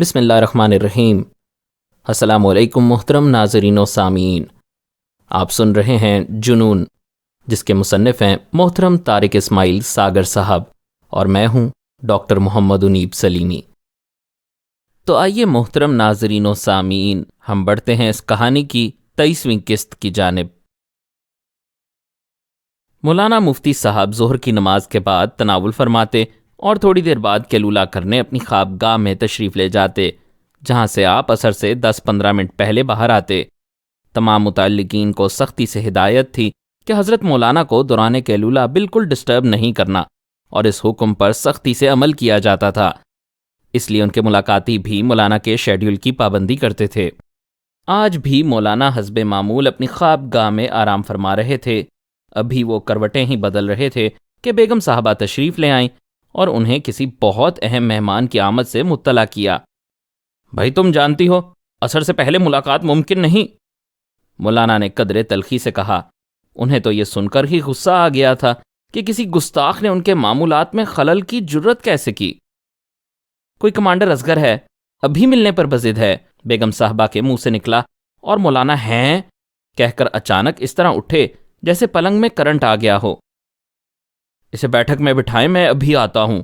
بسم اللہ الرحمن الرحیم۔ السلام علیکم محترم ناظرین و سامعین، آپ سن رہے ہیں جنون، جس کے مصنف ہیں محترم طارق اسماعیل ساگر صاحب، اور میں ہوں ڈاکٹر محمد انیب سلیمی۔ تو آئیے محترم ناظرین و سامعین، ہم بڑھتے ہیں اس کہانی کی 23ویں قسط کی جانب۔ مولانا مفتی صاحب ظہر کی نماز کے بعد تناول فرماتے اور تھوڑی دیر بعد کیلولہ کرنے اپنی خوابگاہ میں تشریف لے جاتے، جہاں سے آپ عصر سے 10-15 منٹ پہلے باہر آتے۔ تمام متعلقین کو سختی سے ہدایت تھی کہ حضرت مولانا کو دوران کیلولہ بالکل ڈسٹرب نہیں کرنا، اور اس حکم پر سختی سے عمل کیا جاتا تھا۔ اس لیے ان کے ملاقاتی بھی مولانا کے شیڈیول کی پابندی کرتے تھے۔ آج بھی مولانا حسب معمول اپنی خوابگاہ میں آرام فرما رہے تھے۔ ابھی وہ کروٹیں ہی بدل رہے تھے کہ بیگم صاحبہ تشریف لے آئیں اور انہیں کسی بہت اہم مہمان کی آمد سے مطلع کیا۔ بھائی تم جانتی ہو، عصر سے پہلے ملاقات ممکن نہیں، مولانا نے قدرے تلخی سے کہا۔ انہیں تو یہ سن کر ہی غصہ آ گیا تھا کہ کسی گستاخ نے ان کے معمولات میں خلل کی جرت کیسے کی۔ کوئی کمانڈر اصغر ہے، ابھی ملنے پر بضد ہے، بیگم صاحبہ کے منہ سے نکلا، اور مولانا ہیں کہہ کر اچانک اس طرح اٹھے جیسے پلنگ میں کرنٹ آ گیا ہو۔ اسے بیٹھک میں بٹھائیں، میں ابھی آتا ہوں،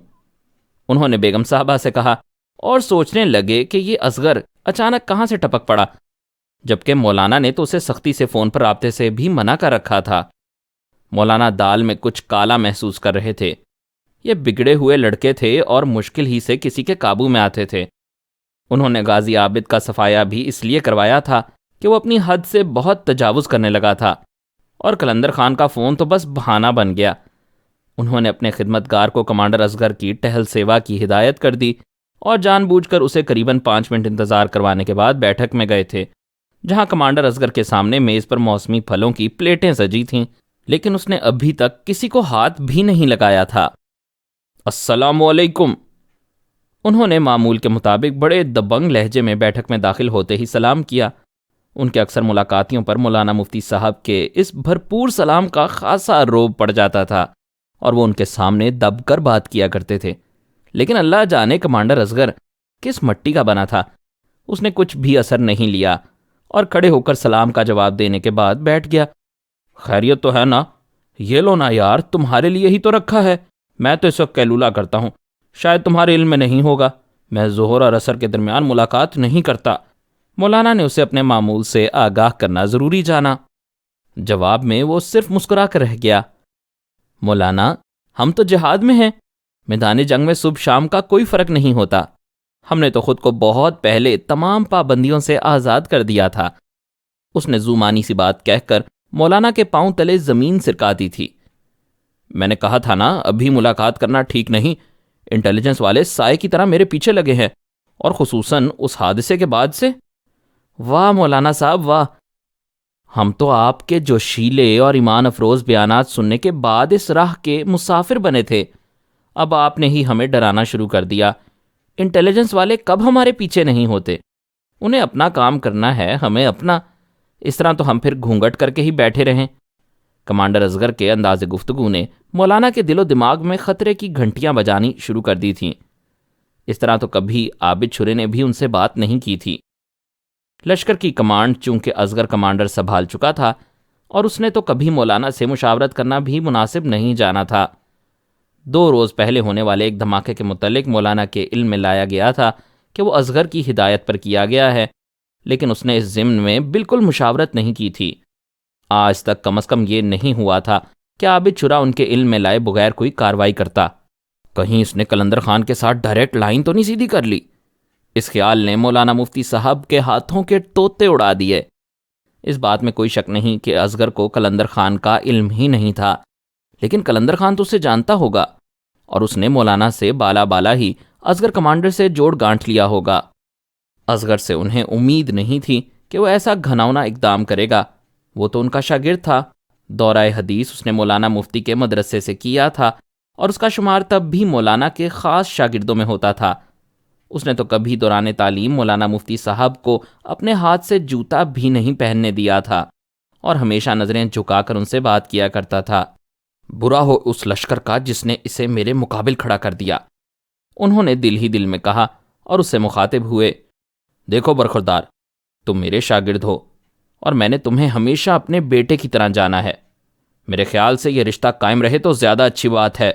انہوں نے بیگم صاحبہ سے کہا، اور سوچنے لگے کہ یہ اصغر اچانک کہاں سے ٹپک پڑا، جبکہ مولانا نے تو اسے سختی سے فون پر رابطے سے بھی منع کر رکھا تھا۔ مولانا دال میں کچھ کالا محسوس کر رہے تھے۔ یہ بگڑے ہوئے لڑکے تھے اور مشکل ہی سے کسی کے قابو میں آتے تھے۔ انہوں نے غازی عابد کا صفایا بھی اس لیے کروایا تھا کہ وہ اپنی حد سے بہت تجاوز کرنے لگا تھا، اور قلندر خان کا فون تو بس بہانہ بن گیا۔ انہوں نے اپنے خدمتگار کو کمانڈر اصغر کی ٹہل سیوا کی ہدایت کر دی، اور جان بوجھ کر اسے قریباً 5 منٹ انتظار کروانے کے بعد بیٹھک میں گئے تھے، جہاں کمانڈر اصغر کے سامنے میز پر موسمی پھلوں کی پلیٹیں سجی تھیں، لیکن اس نے ابھی تک کسی کو ہاتھ بھی نہیں لگایا تھا۔ السلام علیکم، انہوں نے معمول کے مطابق بڑے دبنگ لہجے میں بیٹھک میں داخل ہوتے ہی سلام کیا۔ ان کے اکثر ملاقاتیوں پر مولانا مفتی صاحب کے اس بھرپور سلام کا خاصا روب پڑ جاتا تھا، اور وہ ان کے سامنے دب کر بات کیا کرتے تھے۔ لیکن اللہ جانے کمانڈر اصغر کس مٹی کا بنا تھا، اس نے کچھ بھی اثر نہیں لیا، اور کھڑے ہو کر سلام کا جواب دینے کے بعد بیٹھ گیا۔ خیریت تو ہے نا؟ یہ لو نا یار، تمہارے لیے ہی تو رکھا ہے۔ میں تو اس وقت کیلولہ کرتا ہوں، شاید تمہارے علم میں نہیں ہوگا، میں ظہر اور عصر کے درمیان ملاقات نہیں کرتا۔ مولانا نے اسے اپنے معمول سے آگاہ کرنا ضروری جانا۔ جواب میں وہ صرف مسکرا کر رہ گیا۔ مولانا، ہم تو جہاد میں ہیں، میدان جنگ میں صبح شام کا کوئی فرق نہیں ہوتا۔ ہم نے تو خود کو بہت پہلے تمام پابندیوں سے آزاد کر دیا تھا۔ اس نے زومانی سی بات کہہ کر مولانا کے پاؤں تلے زمین سرکا دی تھی۔ میں نے کہا تھا نا، ابھی ملاقات کرنا ٹھیک نہیں۔ انٹیلیجنس والے سائے کی طرح میرے پیچھے لگے ہیں، اور خصوصاً اس حادثے کے بعد سے۔ واہ مولانا صاحب واہ، ہم تو آپ کے جوشیلے اور ایمان افروز بیانات سننے کے بعد اس راہ کے مسافر بنے تھے، اب آپ نے ہی ہمیں ڈرانا شروع کر دیا۔ انٹیلیجنس والے کب ہمارے پیچھے نہیں ہوتے؟ انہیں اپنا کام کرنا ہے، ہمیں اپنا۔ اس طرح تو ہم پھر گھونگھٹ کر کے ہی بیٹھے رہیں۔ کمانڈر اصغر کے انداز گفتگو نے مولانا کے دل و دماغ میں خطرے کی گھنٹیاں بجانی شروع کر دی تھیں۔ اس طرح تو کبھی عابد چھرے نے بھی ان سے بات نہیں کی تھی۔ لشکر کی کمانڈ چونکہ اصغر کمانڈر سنبھال چکا تھا، اور اس نے تو کبھی مولانا سے مشاورت کرنا بھی مناسب نہیں جانا تھا۔ 2 روز پہلے ہونے والے ایک دھماکے کے متعلق مولانا کے علم میں لایا گیا تھا کہ وہ اصغر کی ہدایت پر کیا گیا ہے، لیکن اس نے اس ضمن میں بالکل مشاورت نہیں کی تھی۔ آج تک کم از کم یہ نہیں ہوا تھا کہ عابد چھرا ان کے علم میں لائے بغیر کوئی کارروائی کرتا۔ کہیں اس نے قلندر خان کے ساتھ ڈائریکٹ لائن تو نہیں سیدھی کر لی؟ اس خیال نے مولانا مفتی صاحب کے ہاتھوں کے طوطے اڑا دیے۔ اس بات میں کوئی شک نہیں کہ اصغر کو قلندر خان کا علم ہی نہیں تھا، لیکن قلندر خان تو اسے جانتا ہوگا، اور اس نے مولانا سے بالا ہی اصغر کمانڈر سے جوڑ گانٹھ لیا ہوگا۔ اصغر سے انہیں امید نہیں تھی کہ وہ ایسا گھناؤنا اقدام کرے گا، وہ تو ان کا شاگرد تھا۔ دورہ حدیث اس نے مولانا مفتی کے مدرسے سے کیا تھا، اور اس کا شمار تب بھی مولانا کے خاص شاگردوں میں ہوتا تھا۔ اس نے تو کبھی دوران تعلیم مولانا مفتی صاحب کو اپنے ہاتھ سے جوتا بھی نہیں پہننے دیا تھا، اور ہمیشہ نظریں جھکا کر ان سے بات کیا کرتا تھا۔ برا ہو اس لشکر کا جس نے اسے میرے مقابل کھڑا کر دیا، انہوں نے دل ہی دل میں کہا، اور اس سے مخاطب ہوئے، دیکھو برخوردار، تم میرے شاگرد ہو اور میں نے تمہیں ہمیشہ اپنے بیٹے کی طرح جانا ہے۔ میرے خیال سے یہ رشتہ قائم رہے تو زیادہ اچھی بات ہے۔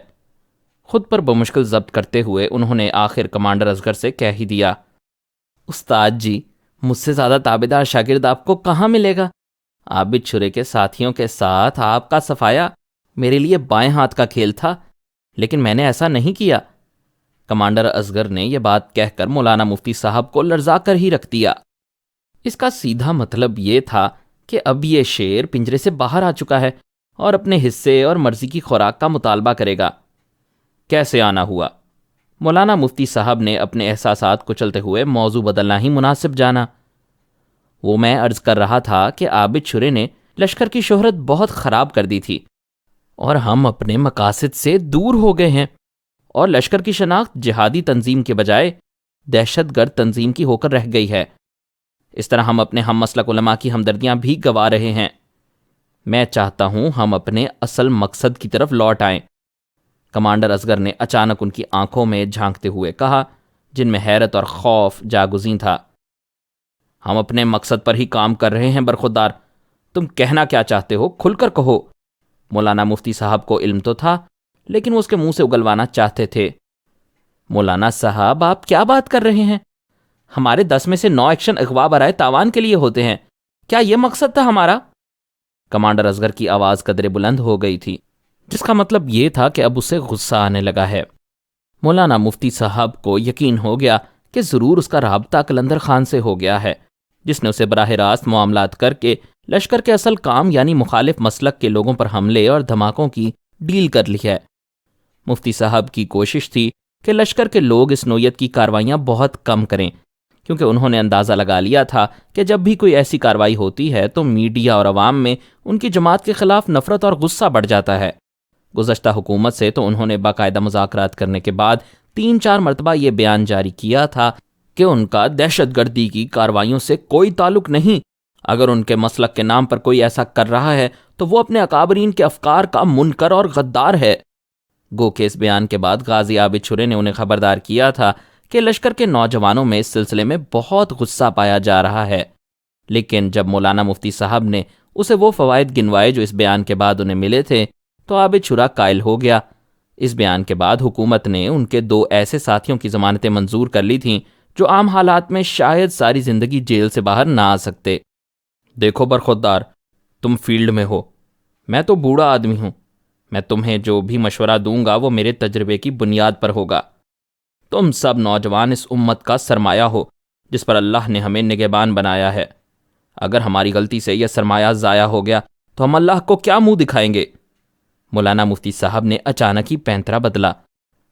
خود پر بمشکل ضبط کرتے ہوئے انہوں نے آخر کمانڈر اصغر سے کہہ ہی دیا، استاد جی، مجھ سے زیادہ تابعدار شاگرد آپ کو کہاں ملے گا؟ عابد چھرے کے ساتھیوں کے ساتھ آپ کا صفایا میرے لیے بائیں ہاتھ کا کھیل تھا، لیکن میں نے ایسا نہیں کیا۔ کمانڈر اصغر نے یہ بات کہہ کر مولانا مفتی صاحب کو لرزا کر ہی رکھ دیا۔ اس کا سیدھا مطلب یہ تھا کہ اب یہ شیر پنجرے سے باہر آ چکا ہے اور اپنے حصے اور مرضی کی خوراک کا مطالبہ کرے گا۔ کیسے آنا ہوا؟ مولانا مفتی صاحب نے اپنے احساسات کچلتے ہوئے موضوع بدلنا ہی مناسب جانا۔ وہ میں عرض کر رہا تھا کہ عابد چھرے نے لشکر کی شہرت بہت خراب کر دی تھی اور ہم اپنے مقاصد سے دور ہو گئے ہیں، اور لشکر کی شناخت جہادی تنظیم کے بجائے دہشت گرد تنظیم کی ہو کر رہ گئی ہے۔ اس طرح ہم اپنے ہم مسلک علماء کی ہمدردیاں بھی گوا رہے ہیں۔ میں چاہتا ہوں ہم اپنے اصل مقصد کی طرف لوٹ آئیں۔ کمانڈر اصغر نے اچانک ان کی آنکھوں میں جھانکتے ہوئے کہا، جن میں حیرت اور خوف جاگزین تھا، ہم اپنے مقصد پر ہی کام کر رہے ہیں برخوردار، تم کہنا کیا چاہتے ہو کھل کر کہو۔ مولانا مفتی صاحب کو علم تو تھا، لیکن وہ اس کے منہ سے اگلوانا چاہتے تھے۔ مولانا صاحب، آپ کیا بات کر رہے ہیں؟ ہمارے 10 میں سے 9 ایکشن اغوا برائے تاوان کے لیے ہوتے ہیں، کیا یہ مقصد تھا ہمارا؟ کمانڈر اصغر کی آواز قدرے بلند ہو گئی تھی، جس کا مطلب یہ تھا کہ اب اسے غصہ آنے لگا ہے۔ مولانا مفتی صاحب کو یقین ہو گیا کہ ضرور اس کا رابطہ قلندر خان سے ہو گیا ہے، جس نے اسے براہ راست معاملات کر کے لشکر کے اصل کام یعنی مخالف مسلک کے لوگوں پر حملے اور دھماکوں کی ڈیل کر لی ہے۔ مفتی صاحب کی کوشش تھی کہ لشکر کے لوگ اس نوعیت کی کاروائیاں بہت کم کریں، کیونکہ انہوں نے اندازہ لگا لیا تھا کہ جب بھی کوئی ایسی کاروائی ہوتی ہے تو میڈیا اور عوام میں ان کی جماعت کے خلاف نفرت اور غصہ بڑھ جاتا ہے۔ گزشتہ حکومت سے تو انہوں نے باقاعدہ مذاکرات کرنے کے بعد 3-4 مرتبہ یہ بیان جاری کیا تھا کہ ان کا دہشت گردی کی کاروائیوں سے کوئی تعلق نہیں۔ اگر ان کے مسلک کے نام پر کوئی ایسا کر رہا ہے تو وہ اپنے اکابرین کے افکار کا منکر اور غدار ہے۔ گو کہ اس بیان کے بعد غازی عابد چھرے نے انہیں خبردار کیا تھا کہ لشکر کے نوجوانوں میں اس سلسلے میں بہت غصہ پایا جا رہا ہے، لیکن جب مولانا مفتی صاحب نے اسے وہ فوائد گنوائے جو اس بیان کے بعد انہیں ملے تھے تو عابد چھرا قائل ہو گیا۔ اس بیان کے بعد حکومت نے ان کے 2 ایسے ساتھیوں کی ضمانتیں منظور کر لی تھیں جو عام حالات میں شاید ساری زندگی جیل سے باہر نہ آ سکتے۔ دیکھو برخوردار، تم فیلڈ میں ہو، میں تو بوڑھا آدمی ہوں، میں تمہیں جو بھی مشورہ دوں گا وہ میرے تجربے کی بنیاد پر ہوگا۔ تم سب نوجوان اس امت کا سرمایہ ہو جس پر اللہ نے ہمیں نگہبان بنایا ہے۔ اگر ہماری غلطی سے یہ سرمایہ ضائع ہو گیا تو ہم اللہ کو کیا منہ دکھائیں گے؟ مولانا مفتی صاحب نے اچانک ہی پینترا بدلا۔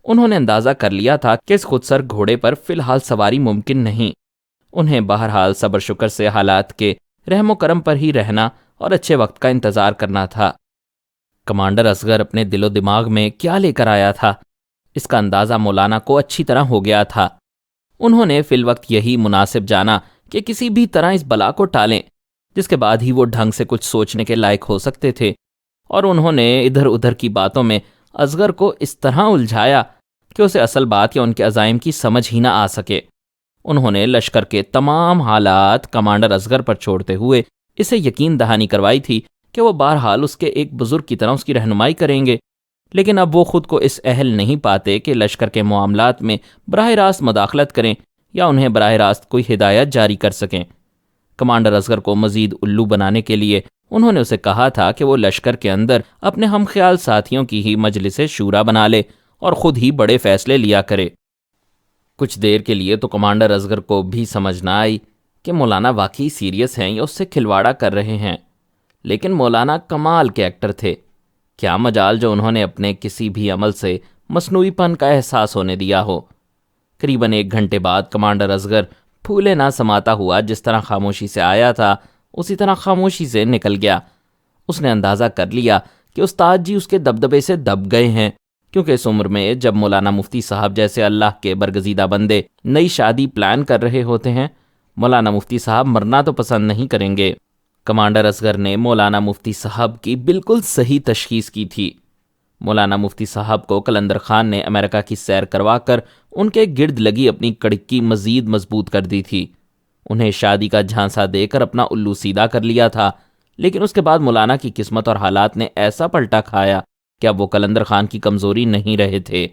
انہوں نے اندازہ کر لیا تھا کہ اس خودسر گھوڑے پر فی الحال سواری ممکن نہیں۔ انہیں بہرحال صبر شکر سے حالات کے رحم و کرم پر ہی رہنا اور اچھے وقت کا انتظار کرنا تھا۔ کمانڈر اصغر اپنے دل و دماغ میں کیا لے کر آیا تھا، اس کا اندازہ مولانا کو اچھی طرح ہو گیا تھا۔ انہوں نے فی الوقت یہی مناسب جانا کہ کسی بھی طرح اس بلا کو ٹالیں، جس کے بعد ہی وہ ڈھنگ سے کچھ سوچنے کے لائق ہو سکتے تھے، اور انہوں نے ادھر ادھر کی باتوں میں اصغر کو اس طرح الجھایا کہ اسے اصل بات یا ان کے عزائم کی سمجھ ہی نہ آ سکے۔ انہوں نے لشکر کے تمام حالات کمانڈر اصغر پر چھوڑتے ہوئے اسے یقین دہانی کروائی تھی کہ وہ بہرحال اس کے ایک بزرگ کی طرح اس کی رہنمائی کریں گے، لیکن اب وہ خود کو اس اہل نہیں پاتے کہ لشکر کے معاملات میں براہ راست مداخلت کریں یا انہیں براہ راست کوئی ہدایت جاری کر سکیں۔ کمانڈر اصغر کو مزید الو بنانے کے لیے انہوں نے اسے کہا تھا کہ وہ لشکر کے اندر اپنے ہم خیال ساتھیوں کی ہی مجلس شورا بنا لے اور خود ہی بڑے فیصلے لیا کرے۔ کچھ دیر کے لیے تو کمانڈر اصغر کو بھی سمجھ نہ آئی کہ مولانا واقعی سیریس ہیں یا اس سے کھلواڑا کر رہے ہیں، لیکن مولانا کمال کے ایکٹر تھے۔ کیا مجال جو انہوں نے اپنے کسی بھی عمل سے مصنوعی پن کا احساس ہونے دیا ہو۔ قریباً 1 گھنٹے بعد کمانڈر اصغر پھولے نہ سماتا ہوا جس طرح خاموشی سے آیا تھا اسی طرح خاموشی سے نکل گیا۔ اس نے اندازہ کر لیا کہ استاد جی اس کے دبدبے سے دب گئے ہیں، کیونکہ اس عمر میں جب مولانا مفتی صاحب جیسے اللہ کے برگزیدہ بندے نئی شادی پلان کر رہے ہوتے ہیں، مولانا مفتی صاحب مرنا تو پسند نہیں کریں گے۔ کمانڈر اصغر نے مولانا مفتی صاحب کی بالکل صحیح تشخیص کی تھی۔ مولانا مفتی صاحب کو قلندر خان نے امریکہ کی سیر کروا کر ان کے گرد لگی اپنی کڑکی مزید مضبوط کر دی تھی۔ انہیں شادی کا جھانسا دے کر اپنا الو سیدھا کر لیا تھا، لیکن اس کے بعد مولانا کی قسمت اور حالات نے ایسا پلٹا کھایا کہ اب وہ قلندر خان کی کمزوری نہیں رہے تھے۔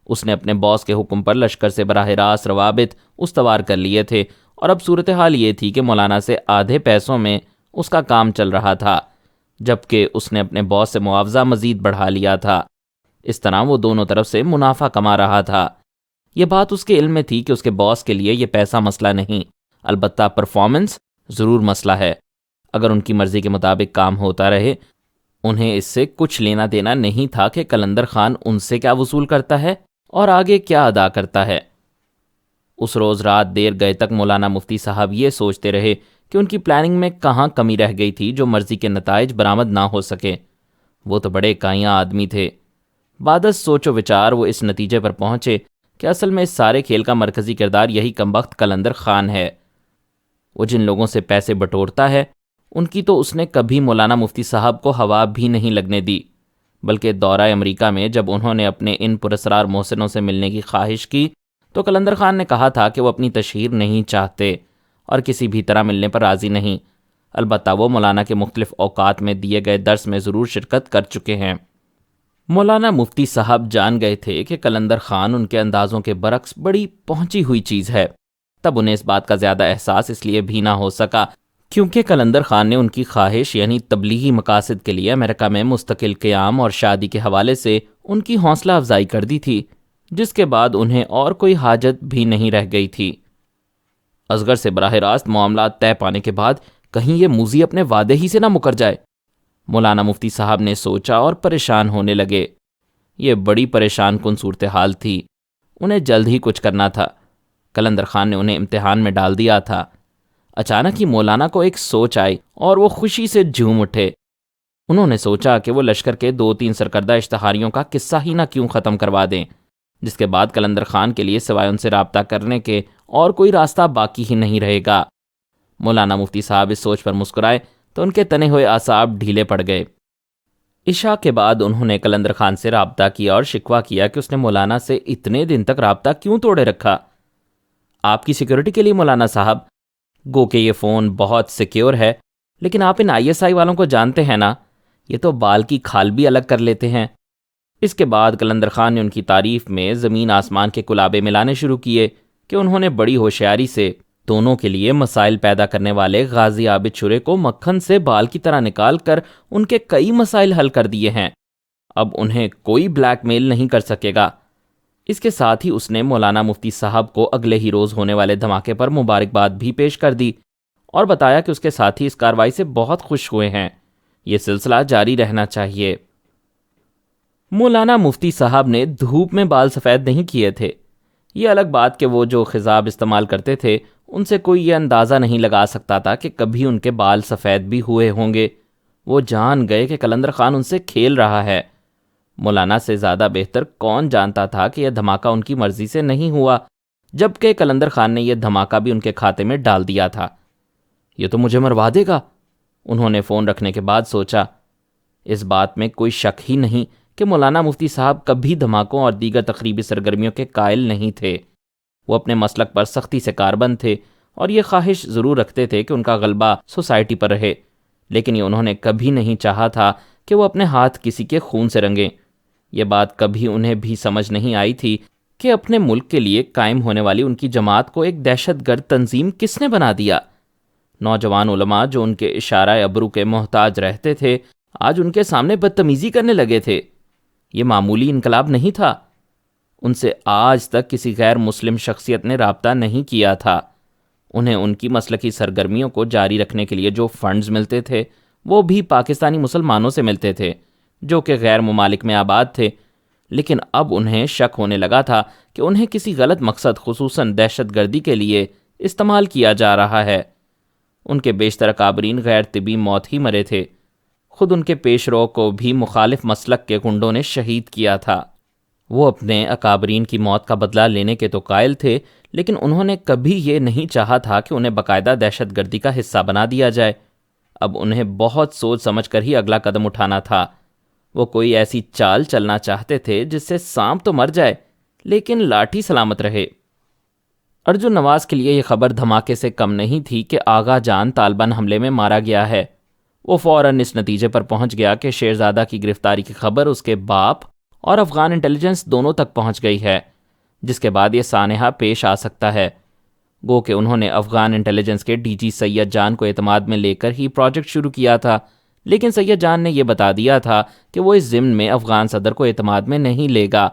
اس نے اپنے باس کے حکم پر لشکر سے براہ راست روابط استوار کر لیے تھے، اور اب صورتحال یہ تھی کہ مولانا سے آدھے پیسوں میں اس کا کام چل رہا تھا، جبکہ اس نے اپنے باس سے معاوضہ مزید بڑھا لیا تھا۔ اس طرح وہ دونوں طرف سے منافع کما رہا تھا۔ یہ بات اس کے علم میں تھی کہ اس کے باس کے لیے یہ پیسہ مسئلہ نہیں، البتہ پرفارمنس ضرور مسئلہ ہے۔ اگر ان کی مرضی کے مطابق کام ہوتا رہے، انہیں اس سے کچھ لینا دینا نہیں تھا کہ قلندر خان ان سے کیا وصول کرتا ہے اور آگے کیا ادا کرتا ہے۔ اس روز رات دیر گئے تک مولانا مفتی صاحب یہ سوچتے رہے کہ ان کی پلاننگ میں کہاں کمی رہ گئی تھی جو مرضی کے نتائج برآمد نہ ہو سکے۔ وہ تو بڑے کائیاں آدمی تھے۔ بعد از سوچ و وچار وہ اس نتیجے پر پہنچے کہ اصل میں اس سارے کھیل کا مرکزی کردار یہی کمبخت قلندر خان ہے۔ وہ جن لوگوں سے پیسے بٹورتا ہے، ان کی تو اس نے کبھی مولانا مفتی صاحب کو ہوا بھی نہیں لگنے دی، بلکہ دورہ امریکہ میں جب انہوں نے اپنے ان پراسرار محسنوں سے ملنے کی خواہش کی تو قلندر خان نے کہا تھا کہ وہ اپنی تشہیر نہیں چاہتے اور کسی بھی طرح ملنے پر راضی نہیں، البتہ وہ مولانا کے مختلف اوقات میں دیے گئے درس میں ضرور شرکت کر چکے ہیں۔ مولانا مفتی صاحب جان گئے تھے کہ قلندر خان ان کے اندازوں کے برعکس بڑی پہنچی ہوئی چیز ہے۔ تب انہیں اس بات کا زیادہ احساس اس لیے بھی نہ ہو سکا کیونکہ قلندر خان نے ان کی خواہش یعنی تبلیغی مقاصد کے لیے امریکہ میں مستقل قیام اور شادی کے حوالے سے ان کی حوصلہ افزائی کر دی تھی، جس کے بعد انہیں اور کوئی حاجت بھی نہیں رہ گئی تھی۔ اصغر سے براہ راست معاملات طے پانے کے بعد کہیں یہ موذی اپنے وعدے ہی سے نہ مکر جائے، مولانا مفتی صاحب نے سوچا اور پریشان ہونے لگے۔ یہ بڑی پریشان کن صورتحال تھی، انہیں جلد ہی کچھ کرنا تھا۔ قلندر خان نے انہیں امتحان میں ڈال دیا تھا۔ اچانک ہی مولانا کو ایک سوچ آئی اور وہ خوشی سے جھوم اٹھے۔ انہوں نے سوچا کہ وہ لشکر کے 2-3 سرکردہ اشتہاریوں کا قصہ ہی نہ کیوں ختم کروا دیں، جس کے بعد قلندر خان کے لیے سوائے ان سے رابطہ کرنے کے اور کوئی راستہ باقی ہی نہیں رہے گا۔ مولانا مفتی صاحب اس سوچ پر مسکرائے تو ان کے تنے ہوئے اعصاب ڈھیلے پڑ گئے۔ عشاء کے بعد انہوں نے قلندر خان سے رابطہ کیا اور شکوہ کیا کہ اس نے مولانا سے اتنے دن تک رابطہ کیوں توڑے رکھا۔ آپ کی سیکیورٹی کے لیے مولانا صاحب، گو کہ یہ فون بہت سیکیور ہے، لیکن آپ ان ISI والوں کو جانتے ہیں نا، یہ تو بال کی کھال بھی الگ کر لیتے ہیں۔ اس کے بعد قلندر خان نے ان کی تعریف میں زمین آسمان کے کلابے ملانے شروع کیے کہ انہوں نے بڑی ہوشیاری سے دونوں کے لیے مسائل پیدا کرنے والے غازی عابد شرے کو مکھن سے بال کی طرح نکال کر ان کے کئی مسائل حل کر دیے ہیں۔ اب انہیں کوئی بلیک میل نہیں کر سکے گا۔ اس کے ساتھ ہی اس نے مولانا مفتی صاحب کو اگلے ہی روز ہونے والے دھماکے پر مبارکباد بھی پیش کر دی اور بتایا کہ اس کے ساتھی اس کارروائی سے بہت خوش ہوئے ہیں، یہ سلسلہ جاری رہنا چاہیے۔ مولانا مفتی صاحب نے دھوپ میں بال سفید نہیں کیے تھے۔ یہ الگ بات کہ وہ جو خضاب استعمال کرتے تھے ان سے کوئی یہ اندازہ نہیں لگا سکتا تھا کہ کبھی ان کے بال سفید بھی ہوئے ہوں گے۔ وہ جان گئے کہ قلندر خان ان سے کھیل رہا ہے۔ مولانا سے زیادہ بہتر کون جانتا تھا کہ یہ دھماکہ ان کی مرضی سے نہیں ہوا، جبکہ قلندر خان نے یہ دھماکہ بھی ان کے کھاتے میں ڈال دیا تھا۔ یہ تو مجھے مروا دے گا، انہوں نے فون رکھنے کے بعد سوچا۔ اس بات میں کوئی شک ہی نہیں کہ مولانا مفتی صاحب کبھی دھماکوں اور دیگر تقریبی سرگرمیوں کے قائل نہیں تھے۔ وہ اپنے مسلک پر سختی سے کاربند تھے اور یہ خواہش ضرور رکھتے تھے کہ ان کا غلبہ سوسائٹی پر رہے، لیکن یہ انہوں نے کبھی نہیں چاہا تھا کہ وہ اپنے ہاتھ کسی کے خون سے رنگیں۔ یہ بات کبھی انہیں بھی سمجھ نہیں آئی تھی کہ اپنے ملک کے لیے قائم ہونے والی ان کی جماعت کو ایک دہشت گرد تنظیم کس نے بنا دیا۔ نوجوان علماء جو ان کے اشارہ ابرو کے محتاج رہتے تھے آج ان کے سامنے بدتمیزی کرنے لگے تھے۔ یہ معمولی انقلاب نہیں تھا۔ ان سے آج تک کسی غیر مسلم شخصیت نے رابطہ نہیں کیا تھا۔ انہیں ان کی مسلکی سرگرمیوں کو جاری رکھنے کے لیے جو فنڈز ملتے تھے وہ بھی پاکستانی مسلمانوں سے ملتے تھے جو کہ غیر ممالک میں آباد تھے، لیکن اب انہیں شک ہونے لگا تھا کہ انہیں کسی غلط مقصد خصوصاً دہشت گردی کے لیے استعمال کیا جا رہا ہے۔ ان کے بیشتر اکابرین غیر طبی موت ہی مرے تھے۔ خود ان کے پیش رو کو بھی مخالف مسلک کے گنڈوں نے شہید کیا تھا۔ وہ اپنے اکابرین کی موت کا بدلہ لینے کے تو قائل تھے، لیکن انہوں نے کبھی یہ نہیں چاہا تھا کہ انہیں باقاعدہ دہشت گردی کا حصہ بنا دیا جائے۔ اب انہیں بہت سوچ سمجھ کر ہی اگلا قدم اٹھانا تھا۔ وہ کوئی ایسی چال چلنا چاہتے تھے جس سے سانپ تو مر جائے لیکن لاٹھی سلامت رہے۔ ارجن نواز کے لیے یہ خبر دھماکے سے کم نہیں تھی کہ آغا جان طالبان حملے میں مارا گیا ہے۔ وہ فوراً اس نتیجے پر پہنچ گیا کہ شیرزادہ کی گرفتاری کی خبر اس کے باپ اور افغان انٹیلیجنس دونوں تک پہنچ گئی ہے، جس کے بعد یہ سانحہ پیش آ سکتا ہے۔ گو کہ انہوں نے افغان انٹیلیجنس کے ڈی جی سید جان کو اعتماد میں لے کر ہی پروجیکٹ شروع کیا تھا، لیکن سید جان نے یہ بتا دیا تھا کہ وہ اس ضمن میں افغان صدر کو اعتماد میں نہیں لے گا،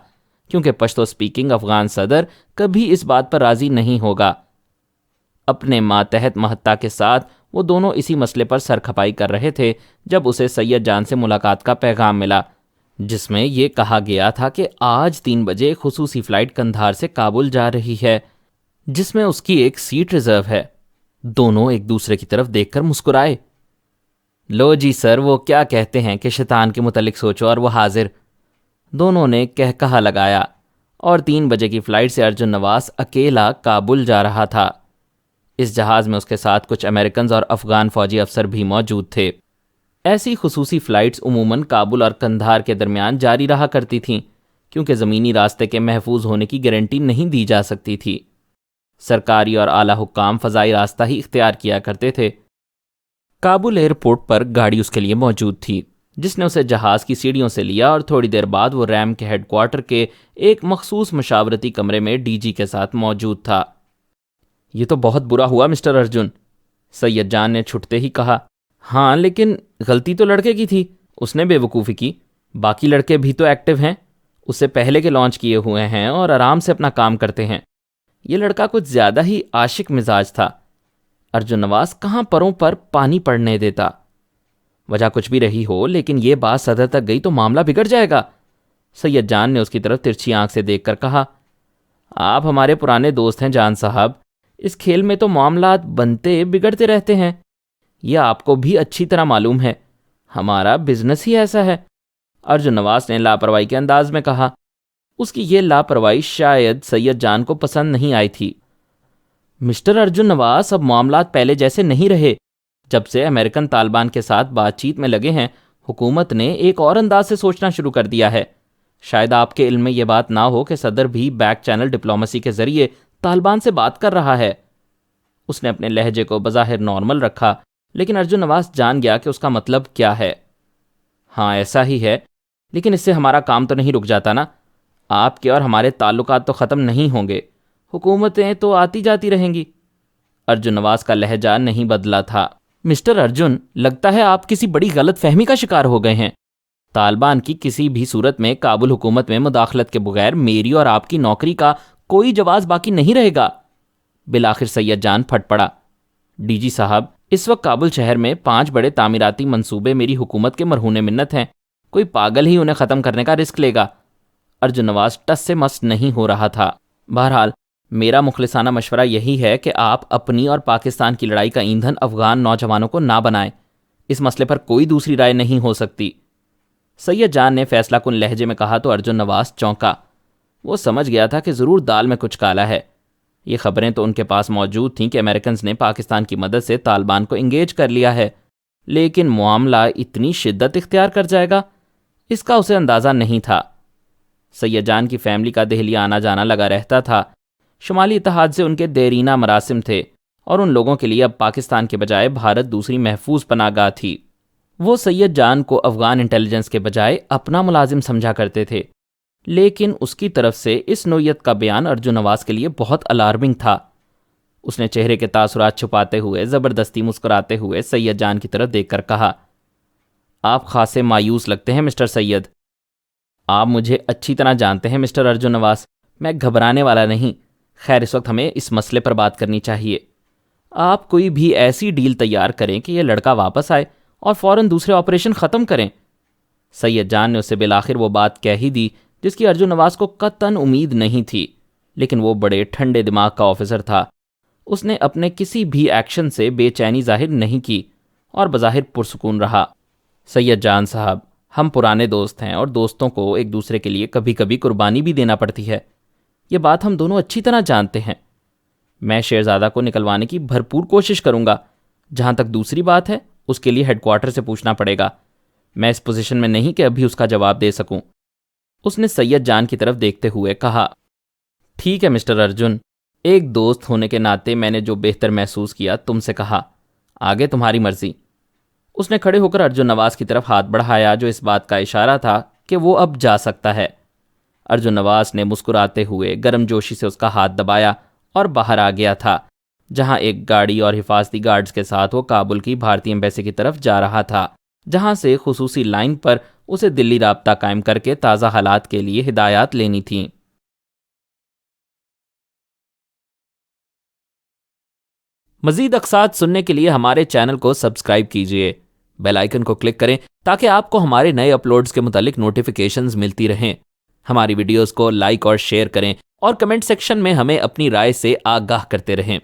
کیونکہ پشتو سپیکنگ افغان صدر کبھی اس بات پر راضی نہیں ہوگا۔ اپنے ماتحت مہتا کے ساتھ وہ دونوں اسی مسئلے پر سر کھپائی کر رہے تھے جب اسے سید جان سے ملاقات کا پیغام ملا، جس میں یہ کہا گیا تھا کہ آج 3 بجے ایک خصوصی فلائٹ قندھار سے کابل جا رہی ہے جس میں اس کی ایک سیٹ ریزرو ہے۔ دونوں ایک دوسرے کی طرف دیکھ کر مسکرائے۔ لو جی سر، وہ کیا کہتے ہیں کہ شیطان کے متعلق سوچو اور وہ حاضر، دونوں نے کہا لگایا، اور 3 بجے کی فلائٹ سے ارجن نواز اکیلا کابل جا رہا تھا۔ اس جہاز میں اس کے ساتھ کچھ امریکنز اور افغان فوجی افسر بھی موجود تھے۔ ایسی خصوصی فلائٹس عموماً کابل اور قندھار کے درمیان جاری رہا کرتی تھیں، کیونکہ زمینی راستے کے محفوظ ہونے کی گارنٹی نہیں دی جا سکتی تھی۔ سرکاری اور اعلیٰ حکام فضائی راستہ ہی اختیار کیا کرتے تھے۔ کابل ایئرپورٹ پر گاڑی اس کے لیے موجود تھی، جس نے اسے جہاز کی سیڑھیوں سے لیا، اور تھوڑی دیر بعد وہ ریم کے ہیڈ کوارٹر کے ایک مخصوص مشاورتی کمرے میں ڈی جی کے ساتھ موجود تھا۔ یہ تو بہت برا ہوا مسٹر ارجن، سید جان نے چھٹتے ہی کہا۔ ہاں، لیکن غلطی تو لڑکے کی تھی، اس نے بے وقوفی کی۔ باقی لڑکے بھی تو ایکٹیو ہیں، اس سے پہلے کے لانچ کیے ہوئے ہیں اور آرام سے اپنا کام کرتے ہیں۔ یہ لڑکا کچھ زیادہ ہی عاشق مزاج تھا۔ ارجن نواز کہاں پروں پر پانی پڑنے دیتا۔ وجہ کچھ بھی رہی ہو، لیکن یہ بات صدر تک گئی تو معاملہ بگڑ جائے گا۔ سید جان نے اس کی طرف ترچھی آنکھ سے دیکھ کر کہا، آپ ہمارے پرانے دوست ہیں جان صاحب، اس کھیل میں تو معاملات بنتے بگڑتے رہتے ہیں، یہ آپ کو بھی اچھی طرح معلوم ہے، ہمارا بزنس ہی ایسا ہے۔ ارجن نواز نے لاپرواہی کے انداز میں کہا۔ اس کی یہ لاپرواہی شاید سید جان کو پسند نہیں آئی تھی۔ مسٹر ارجن نواز، اب معاملات پہلے جیسے نہیں رہے۔ جب سے امریکن طالبان کے ساتھ بات چیت میں لگے ہیں، حکومت نے ایک اور انداز سے سوچنا شروع کر دیا ہے۔ شاید آپ کے علم میں یہ بات نہ ہو کہ صدر بھی بیک چینل ڈپلومیسی کے ذریعے طالبان سے بات کر رہا ہے۔ اس نے اپنے لہجے کو بظاہر نارمل رکھا، لیکن ارجن نواز جان گیا کہ اس کا مطلب کیا ہے۔ ہاں ایسا ہی ہے، لیکن اس سے ہمارا کام تو نہیں رک جاتا نا۔ آپ کے اور ہمارے تعلقات تو ختم نہیں ہوں گے، حکومتیں تو آتی جاتی رہیں گی۔ ارجن نواز کا لہجہ نہیں بدلا تھا۔ مسٹر ارجن، لگتا ہے آپ کسی بڑی غلط فہمی کا شکار ہو گئے ہیں۔ طالبان کی کسی بھی صورت میں کابل حکومت میں مداخلت کے بغیر میری اور آپ کی نوکری کا کوئی جواز باقی نہیں رہے گا۔ بالآخر سید جان پھٹ پڑا۔ ڈی جی صاحب، اس وقت کابل شہر میں 5 بڑے تعمیراتی منصوبے میری حکومت کے مرہون منت ہیں، کوئی پاگل ہی انہیں ختم کرنے کا رسک لے گا۔ ارجن نواز ٹس سے مس نہیں ہو رہا تھا۔ بہرحال میرا مخلصانہ مشورہ یہی ہے کہ آپ اپنی اور پاکستان کی لڑائی کا ایندھن افغان نوجوانوں کو نہ بنائیں۔ اس مسئلے پر کوئی دوسری رائے نہیں ہو سکتی۔ سید جان نے فیصلہ کن لہجے میں کہا تو ارجن نواز چونکا۔ وہ سمجھ گیا تھا کہ ضرور دال میں کچھ کالا ہے۔ یہ خبریں تو ان کے پاس موجود تھیں کہ امریکنز نے پاکستان کی مدد سے طالبان کو انگیج کر لیا ہے، لیکن معاملہ اتنی شدت اختیار کر جائے گا، اس کا اسے اندازہ نہیں تھا۔ سید جان کی فیملی کا دہلی آنا جانا لگا رہتا تھا۔ شمالی اتحاد سے ان کے دیرینہ مراسم تھے، اور ان لوگوں کے لیے اب پاکستان کے بجائے بھارت دوسری محفوظ پناہ گاہ تھی۔ وہ سید جان کو افغان انٹیلیجنس کے بجائے اپنا ملازم سمجھا کرتے تھے، لیکن اس کی طرف سے اس نوعیت کا بیان ارجن نواز کے لیے بہت الارمنگ تھا۔ اس نے چہرے کے تاثرات چھپاتے ہوئے زبردستی مسکراتے ہوئے سید جان کی طرف دیکھ کر کہا، آپ خاصے مایوس لگتے ہیں مسٹر سید۔ آپ مجھے اچھی طرح جانتے ہیں مسٹر ارجن نواز، میں گھبرانے والا نہیں۔ خیر، اس وقت ہمیں اس مسئلے پر بات کرنی چاہیے۔ آپ کوئی بھی ایسی ڈیل تیار کریں کہ یہ لڑکا واپس آئے اور فوراً دوسرے آپریشن ختم کریں۔ سید جان نے اسے بالآخر وہ بات کہہ ہی دی جس کی ارجن نواز کو قطعاً امید نہیں تھی، لیکن وہ بڑے ٹھنڈے دماغ کا آفیسر تھا۔ اس نے اپنے کسی بھی ایکشن سے بے چینی ظاہر نہیں کی اور بظاہر پرسکون رہا۔ سید جان صاحب، ہم پرانے دوست ہیں اور دوستوں کو ایک دوسرے کے لیے کبھی کبھی قربانی بھی دینا پڑتی ہے، یہ بات ہم دونوں اچھی طرح جانتے ہیں۔ میں شیرزادہ کو نکلوانے کی بھرپور کوشش کروں گا۔ جہاں تک دوسری بات ہے، اس کے لیے ہیڈ کوارٹر سے پوچھنا پڑے گا۔ میں اس پوزیشن میں نہیں کہ ابھی اس کا جواب دے سکوں۔ اس نے سید جان کی طرف دیکھتے ہوئے کہا، ٹھیک ہے مسٹر ارجن، ایک دوست ہونے کے ناطے میں نے جو بہتر محسوس کیا تم سے کہا، آگے تمہاری مرضی۔ اس نے کھڑے ہو کر ارجن نواز کی طرف ہاتھ بڑھایا، جو اس بات کا اشارہ تھا کہ وہ اب جا سکتا ہے۔ ارجن نواز نے مسکراتے ہوئے گرم جوشی سے اس کا ہاتھ دبایا اور باہر آ گیا تھا، جہاں ایک گاڑی اور حفاظتی گارڈز کے ساتھ وہ کابل کی بھارتی ایمبیسی کی طرف جا رہا تھا، جہاں سے خصوصی لائن پر اسے دلی رابطہ قائم کر کے تازہ حالات کے لیے ہدایات لینی تھیں۔ مزید اقساط سننے کے لیے ہمارے چینل کو سبسکرائب کیجیے، بیل آئیکن کو کلک کریں تاکہ آپ کو ہمارے نئے اپلوڈز کے متعلق نوٹیفیکیشنز ملتی رہیں۔ ہماری ویڈیوز کو لائک اور شیئر کریں اور کمنٹ سیکشن میں ہمیں اپنی رائے سے آگاہ کرتے رہیں۔